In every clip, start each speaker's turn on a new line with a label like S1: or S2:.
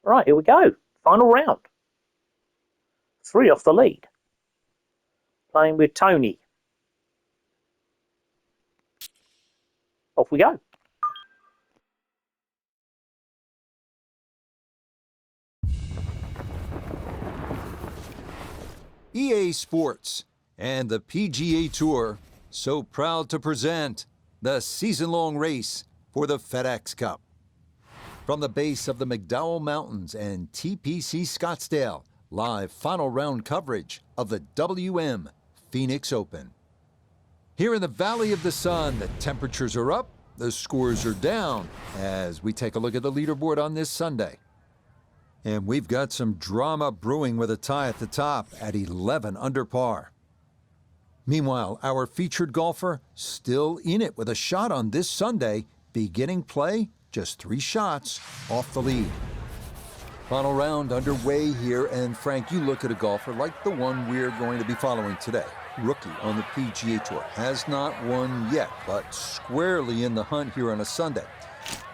S1: Right, here we go. Final round. 3 off the lead. Playing with Tony. Off we go.
S2: EA Sports and the PGA Tour so proud to present the season-long race for the FedEx Cup. From the base of the McDowell Mountains and TPC Scottsdale, live final round coverage of the WM Phoenix Open. Here in the Valley of the Sun, the temperatures are up, the scores are down as we take a look at the leaderboard on this Sunday. And we've got some drama brewing with a tie at the top at 11 under par. Meanwhile, our featured golfer still in it with a shot on this Sunday, beginning play just 3 shots off the lead. Final round underway here, and Frank, you look at a golfer like the one we're going to be following today. Rookie on the PGA Tour, has not won yet, but squarely in the hunt here on a Sunday.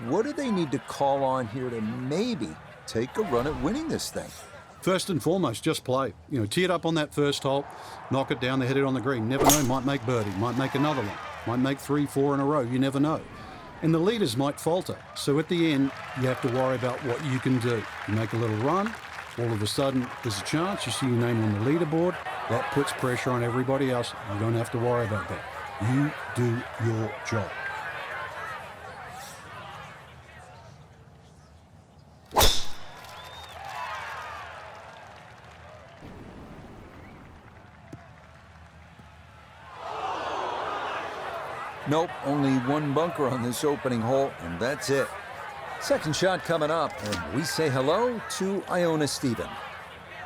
S2: What do they need to call on here to maybe take a run at winning this thing?
S3: First and foremost, just play. Tee it up on that first hole, knock it down, hit it on the green. Never know, might make birdie, might make another one, might make 3, 4 in a row. You never know. And the leaders might falter. So at the end, you have to worry about what you can do. You make a little run, all of a sudden there's a chance, you see your name on the leaderboard. That puts pressure on everybody else. You don't have to worry about that. You do your job.
S2: Nope, only one bunker on this opening hole, and that's it. Second shot coming up, and we say hello to Iona Stephen.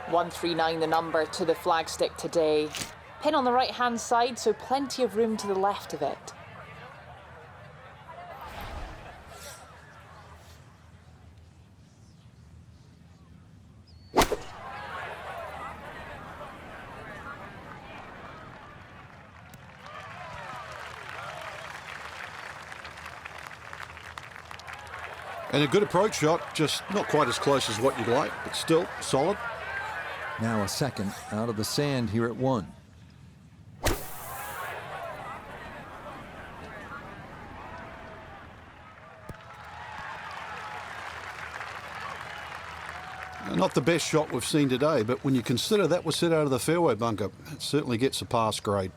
S4: 139 the number to the flagstick today. Pin on the right-hand side, so plenty of room to the left of it.
S3: And a good approach shot, just not quite as close as what you'd like, but still solid.
S2: Now a second out of the sand here at 1.
S3: Not the best shot we've seen today, but when you consider that was hit out of the fairway bunker, it certainly gets a pass grade.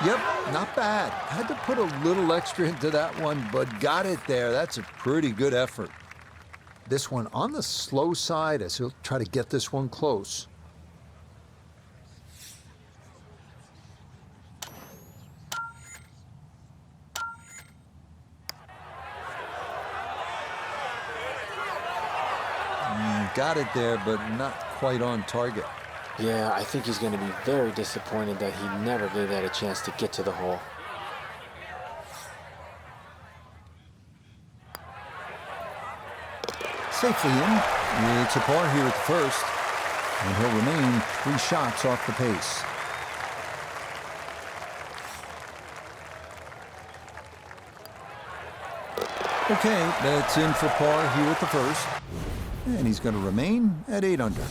S2: Yep, not bad. Had to put a little extra into that one, but got it there. That's a pretty good effort. This one on the slow side as he'll try to get this one close. Got it there, but not quite on target.
S5: Yeah, I think he's going to be very disappointed that he never gave that a chance to get to the hole.
S2: Safely in. It's a par here at the first, and he'll remain 3 shots off the pace. Okay, that's in for par here at the first, and he's going to remain at 8 under.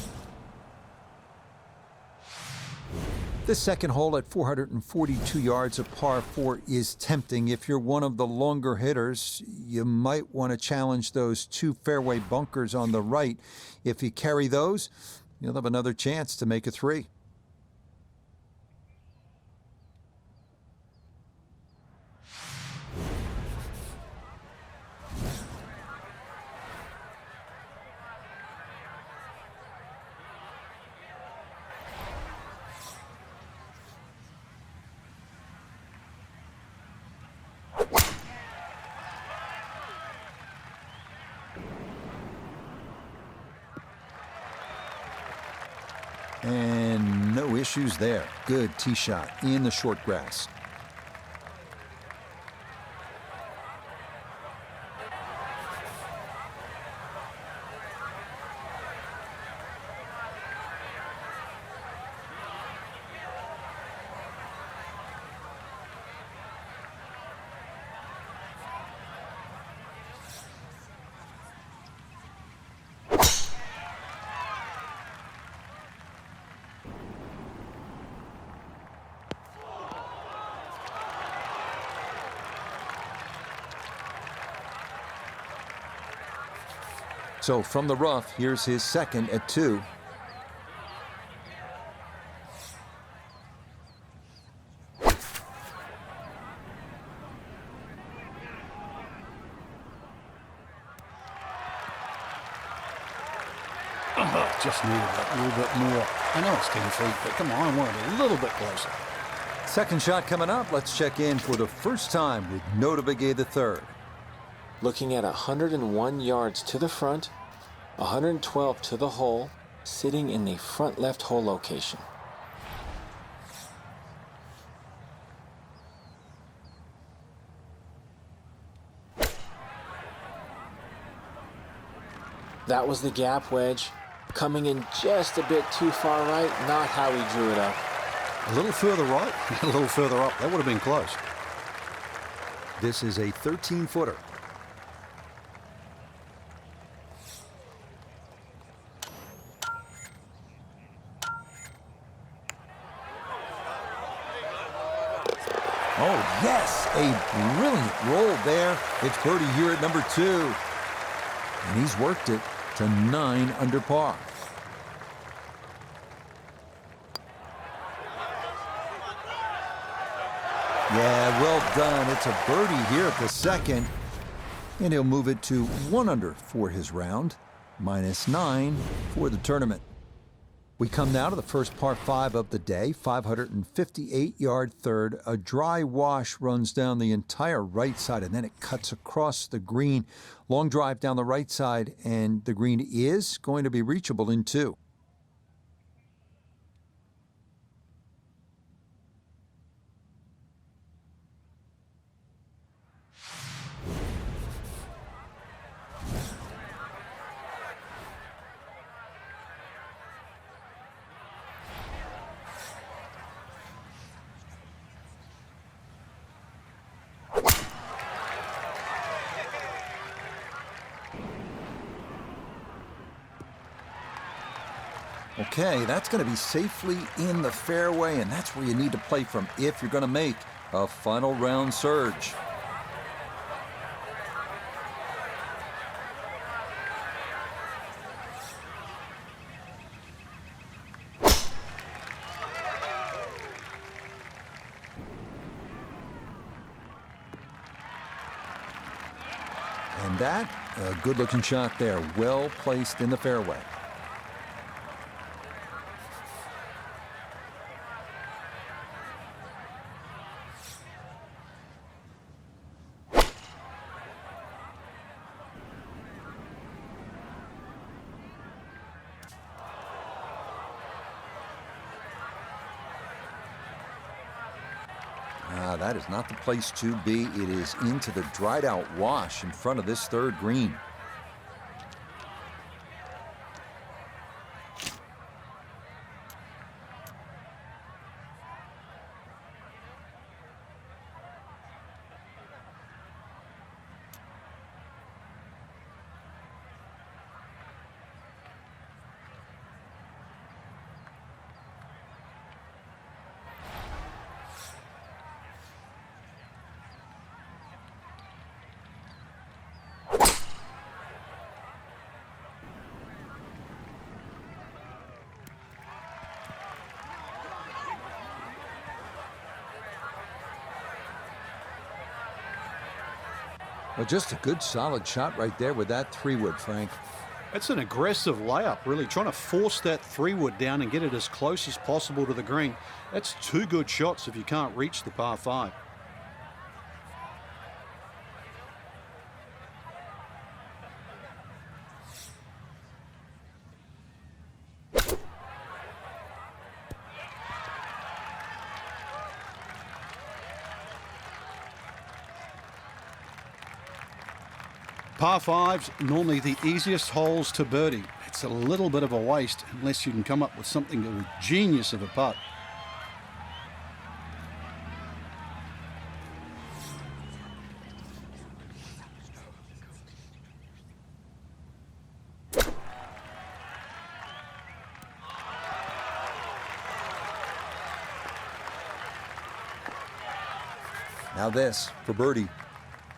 S2: This second hole at 442 yards of par 4 is tempting. If you're one of the longer hitters, you might want to challenge those 2 fairway bunkers on the right. If you carry those, you'll have another chance to make a 3. And no issues there. Good tee shot in the short grass. So from the rough, here's his second at 2.
S3: Just needed that little bit more. I know it's 10 feet, but come on, I want it a little bit closer.
S2: Second shot coming up. Let's check in for the first time with Nota Begay the third.
S5: Looking at 101 yards to the front, 112 to the hole, sitting in the front left hole location. That was the gap wedge, coming in just a bit too far right, not how he drew it up.
S3: A little further right, a little further up. That would have been close.
S2: This is a 13-footer. Oh, yes, a brilliant roll there. It's birdie here at number 2. And he's worked it to 9 under par. Yeah, well done. It's a birdie here at the second. And he'll move it to 1 under for his round, -9 for the tournament. We come now to the first par 5 of the day, 558-yard third. A dry wash runs down the entire right side, and then it cuts across the green. Long drive down the right side, and the green is going to be reachable in 2. Okay, that's going to be safely in the fairway, and that's where you need to play from if you're going to make a final round surge. And that, a good-looking shot there, well placed in the fairway. That is not the place to be. It is into the dried out wash in front of this third green. Well, just a good solid shot right there with that 3-wood, Frank.
S3: It's an aggressive layup, really, trying to force that 3-wood down and get it as close as possible to the green. That's 2 good shots if you can't reach the par 5. Par 5's normally the easiest holes to birdie. It's a little bit of a waste unless you can come up with something of a genius of a putt.
S2: Now this for birdie.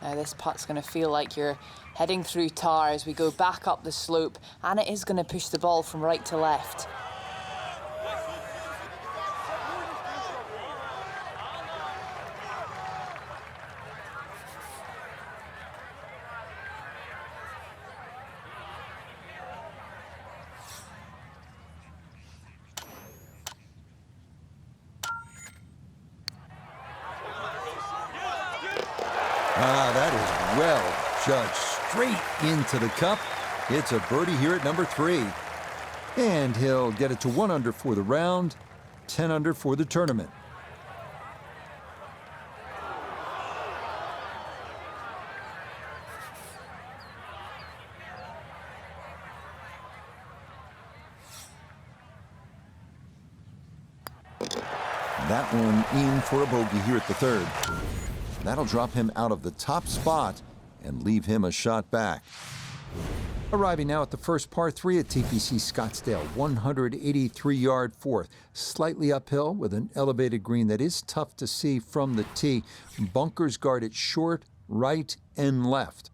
S4: Now this putt's going to feel like you're heading through tar as we go back up the slope, and it is going to push the ball from right to left.
S2: That is well judged. Straight into the cup. It's a birdie here at number 3. And he'll get it to 1 under for the round, 10 under for the tournament. That one in for a bogey here at the 3rd. That'll drop him out of the top spot and leave him a shot back. Arriving now at the first par 3 at TPC Scottsdale, 183-yard 4th. Slightly uphill with an elevated green that is tough to see from the tee. Bunkers guard it short, right, and left.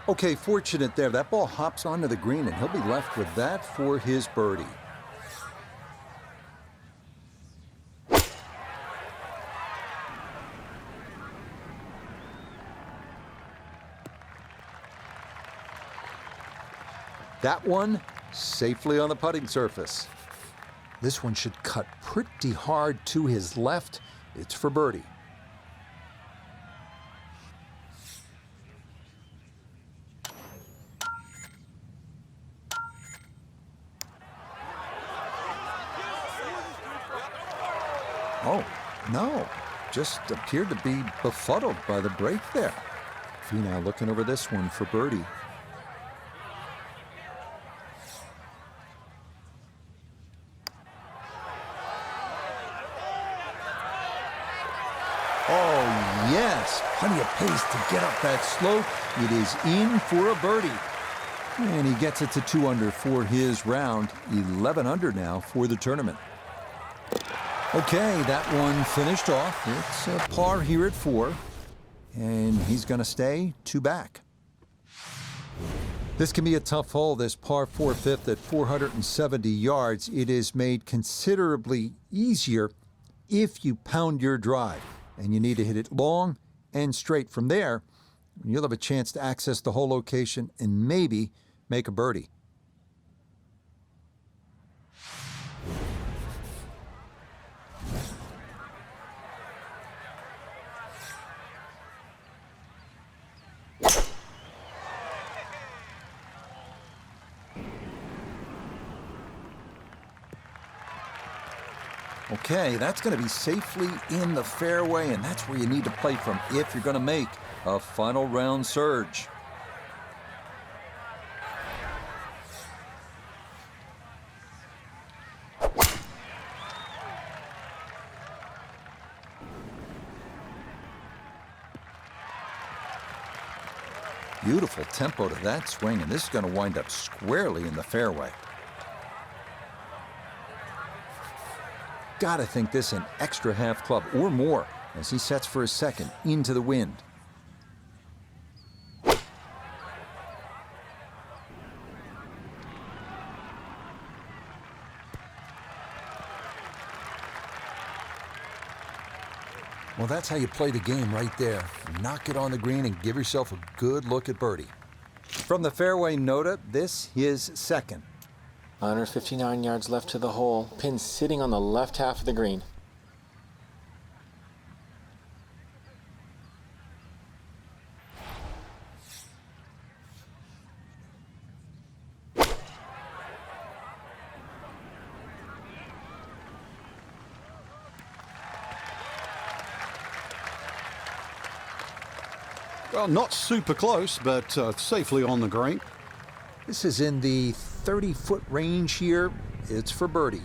S2: Okay, fortunate there. That ball hops onto the green, and he'll be left with that for his birdie. That one safely on the putting surface. This one should cut pretty hard to his left. It's for birdie. Oh, no, just appeared to be befuddled by the break there. Finau looking over this one for birdie. Oh, yes, plenty of pace to get up that slope. It is in for a birdie. And he gets it to 2 under for his round, 11 under now for the tournament. Okay, that one finished off. It's a par here at 4, and he's going to stay 2 back. This can be a tough hole, this par 4 5th at 470 yards. It is made considerably easier if you pound your drive, and you need to hit it long and straight. From there, you'll have a chance to access the whole location and maybe make a birdie. Okay, that's going to be safely in the fairway, and that's where you need to play from if you're going to make a final round surge. Beautiful tempo to that swing, and this is going to wind up squarely in the fairway. Gotta think this an extra half club or more as he sets for his second into the wind. Well, that's how you play the game right there. Knock it on the green and give yourself a good look at birdie. From the fairway nota, this is second.
S5: 159 yards left to the hole. Pin sitting on the left half of the green.
S3: Well, not super close, but safely on the green.
S2: This is in the 30-foot range here. It's for birdie.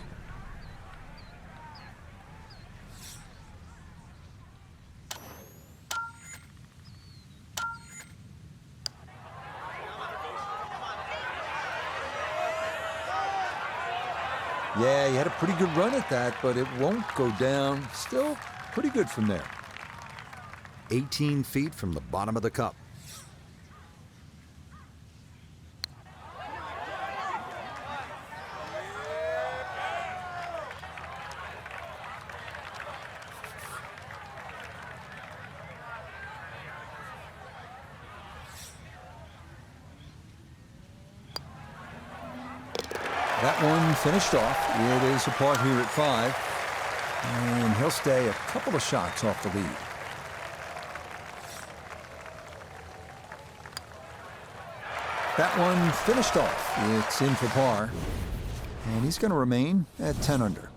S2: Yeah, he had a pretty good run at that, but it won't go down. Still pretty good from there. 18 feet from the bottom of the cup. That one finished off. It is a par here at 5. And he'll stay a couple of shots off the lead. That one finished off. It's in for par. And he's going to remain at 10 under.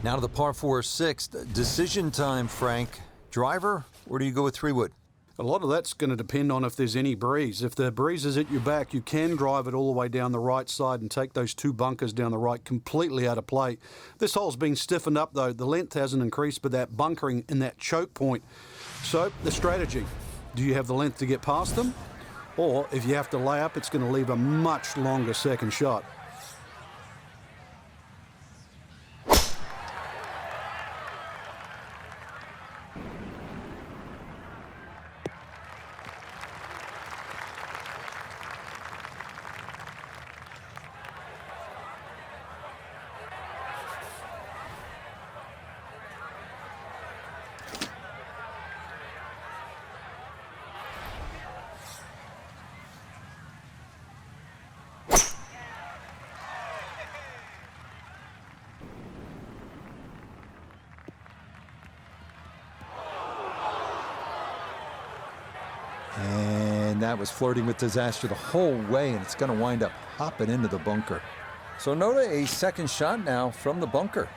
S2: Now to the par 4 6th. Decision time, Frank. Driver, or do you go with 3-wood?
S3: A lot of that's going to depend on if there's any breeze. If the breeze is at your back, you can drive it all the way down the right side and take those 2 bunkers down the right completely out of play. This hole's been stiffened up, though. The length hasn't increased, but that bunkering in that choke point. So, the strategy. Do you have the length to get past them? Or, if you have to lay up, it's going to leave a much longer second shot.
S2: And that was flirting with disaster the whole way, and it's going to wind up hopping into the bunker. So Nota, a second shot now from the bunker.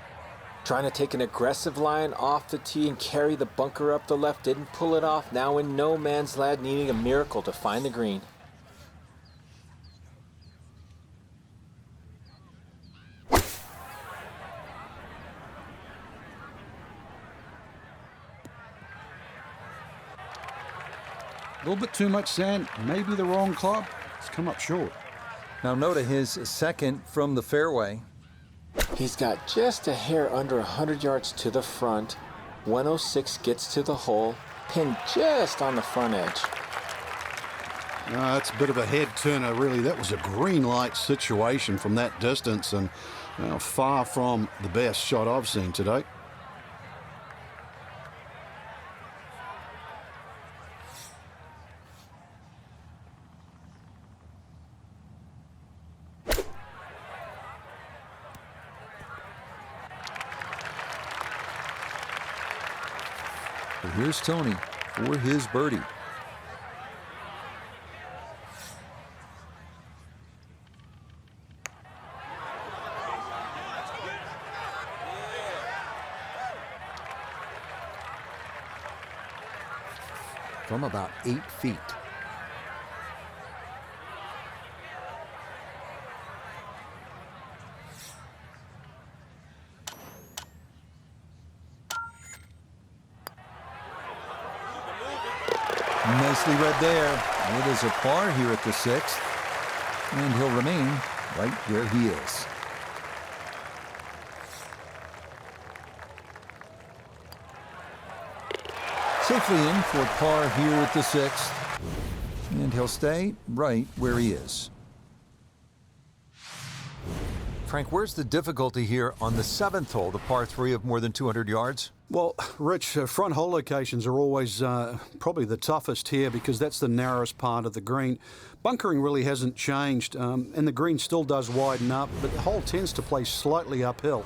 S5: Trying to take an aggressive line off the tee and carry the bunker up the left. Didn't pull it off. Now in no man's land, needing a miracle to find the green.
S3: A little bit too much sand, maybe the wrong club. It's come up short.
S2: Now Nota, his second from the fairway.
S5: He's got just a hair under 100 yards to the front. 106 gets to the hole, pinned just on the front edge.
S3: That's a bit of a head turner, really. That was a green light situation from that distance, and far from the best shot I've seen today.
S2: But here's Tony for his birdie. From about 8 feet. Nicely read there. It is a par here at the 6th, and he'll remain right where he is. Safely in for par here at the 6th, and he'll stay right where he is. Frank, where's the difficulty here on the 7th hole, the par 3 of more than 200 yards?
S3: Well, Rich, front hole locations are always probably the toughest here because that's the narrowest part of the green. Bunkering really hasn't changed, and the green still does widen up, but the hole tends to play slightly uphill.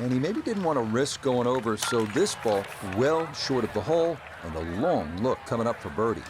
S2: and he maybe didn't want to risk going over, so this ball well short of the hole, and a long look coming up for birdie.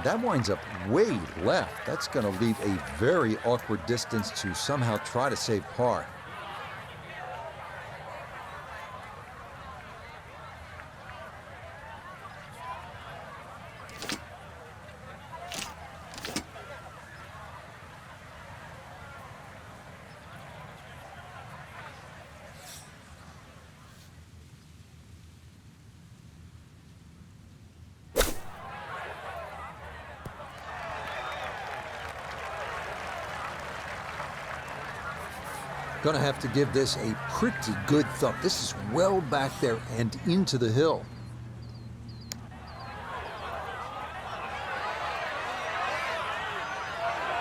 S2: That winds up way left. That's going to leave a very awkward distance to somehow try to save par. Gonna have to give this a pretty good thump. This is well back there and into the hill.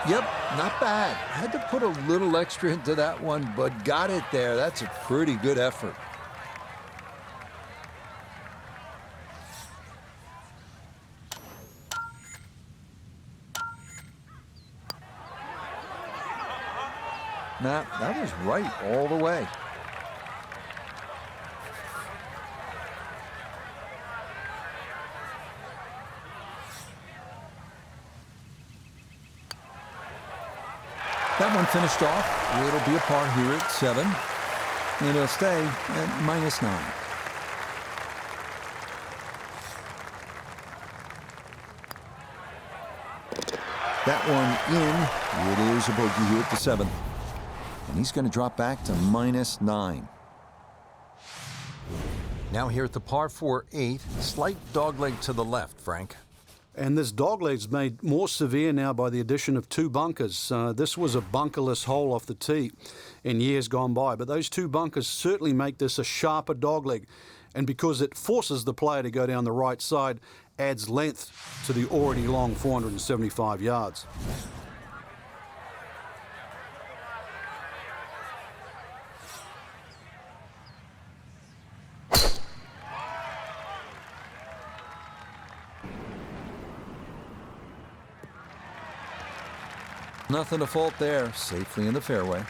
S2: Yep, not bad. Had to put a little extra into that one, but got it there. That's a pretty good effort. Nah, that was right all the way. That one finished off. It'll be a par here at 7. And it'll stay at -9. That one in. It is a bogey here at the 7th. And he's going to drop back to -9. Now here at the par 4 8, slight dogleg to the left, Frank.
S3: And this dogleg's made more severe now by the addition of 2 bunkers. This was a bunkerless hole off the tee in years gone by, but those 2 bunkers certainly make this a sharper dogleg. And because it forces the player to go down the right side, adds length to the already long 475 yards.
S2: Nothing to fault there, safely in the fairway.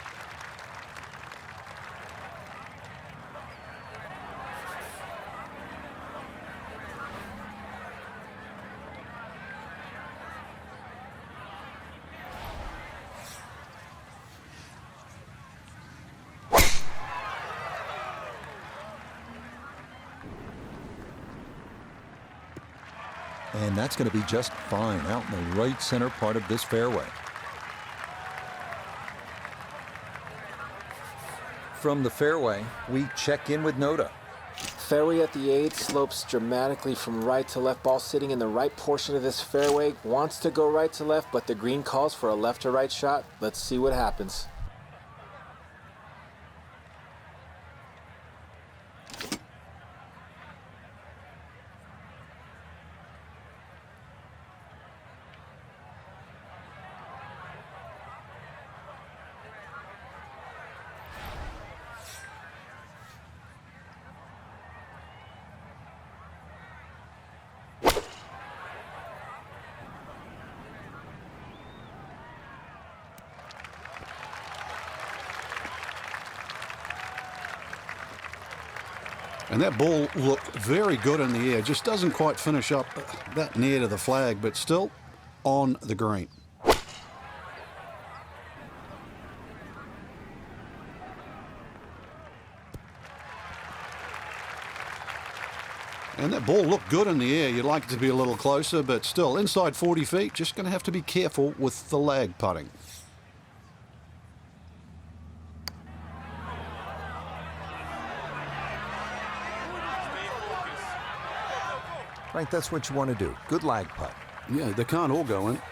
S2: And that's going to be just fine out in the right center part of this fairway. From the fairway, we check in with Noda.
S5: Fairway at the 8 slopes dramatically from right to left. Ball sitting in the right portion of this fairway. Wants to go right to left, but the green calls for a left to right shot. Let's see what happens.
S3: And that ball looked very good in the air. Just doesn't quite finish up that near to the flag, but still on the green. And that ball looked good in the air. You'd like it to be a little closer, but still inside 40 feet. Just going to have to be careful with the lag putting.
S2: Frank, that's what you want to do. Good lag putt.
S3: Yeah, they can't all go in.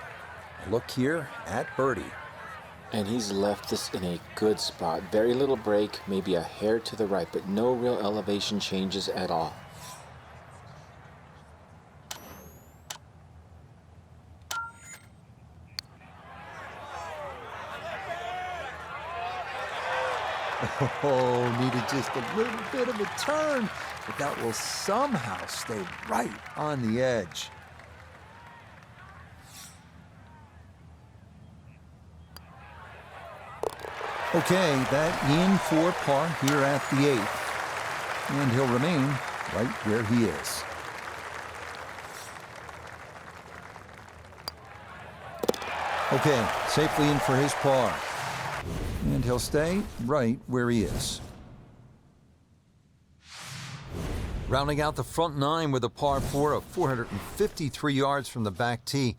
S2: Look here at birdie.
S5: And he's left this in a good spot. Very little break, maybe a hair to the right, but no real elevation changes at all.
S2: Oh, needed just a little bit of a turn, but that will somehow stay right on the edge. Okay, that in for par here at the 8th, and he'll remain right where he is. Okay, safely in for his par, and he'll stay right where he is. Rounding out the front 9 with a par 4 of 453 yards from the back tee.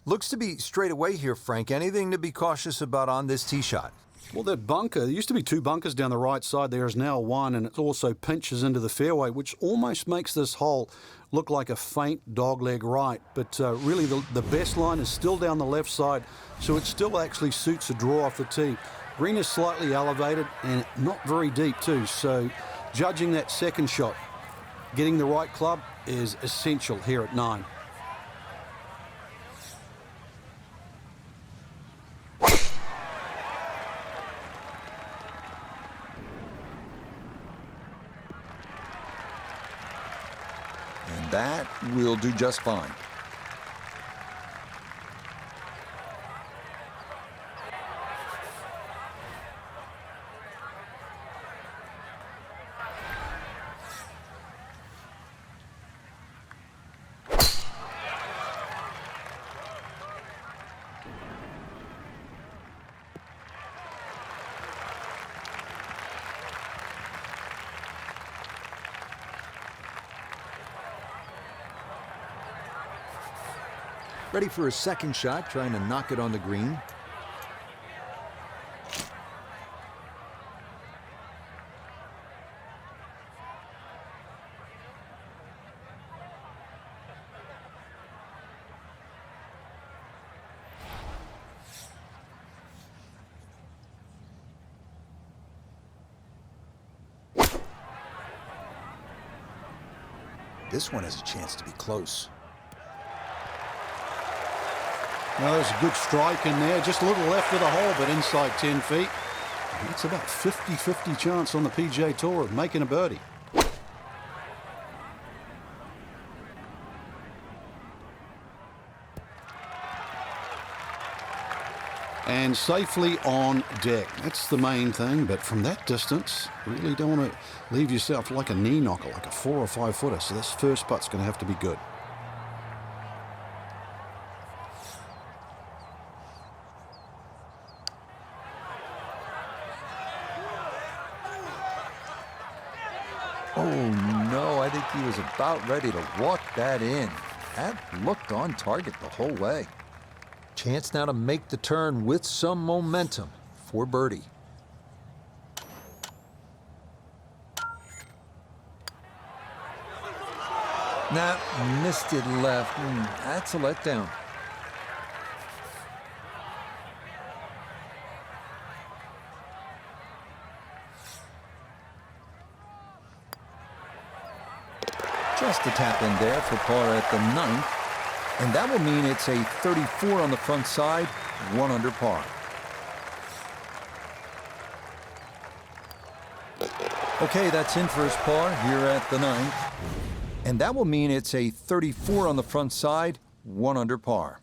S2: Looks to be straight away here, Frank. Anything to be cautious about on this tee shot?
S3: Well, that bunker, there used to be 2 bunkers down the right side. There is now 1, and it also pinches into the fairway, which almost makes this hole look like a faint dogleg right. But really, the best line is still down the left side, so it still actually suits a draw off the tee. Green is slightly elevated and not very deep too, so judging that second shot, getting the right club is essential here at 9.
S2: And that will do just fine. Ready for a second shot, trying to knock it on the green. This one has a chance to be close.
S3: Well, there's a good strike in there. Just a little left of the hole, but inside 10 feet. It's about 50-50 chance on the PGA Tour of making a birdie. And safely on deck. That's the main thing, but from that distance, really don't want to leave yourself like a knee knocker, like a 4 or 5 footer. So this first putt's going to have to be good.
S2: Oh no, I think he was about ready to walk that in. That looked on target the whole way. Chance now to make the turn with some momentum for birdie. Nah, missed it left. That's a letdown. Just a tap in there for par at the 9th. And that will mean it's a 34 on the front side, 1 under par. Okay, that's in for his par here at the 9th. And that will mean it's a 34 on the front side, 1 under par.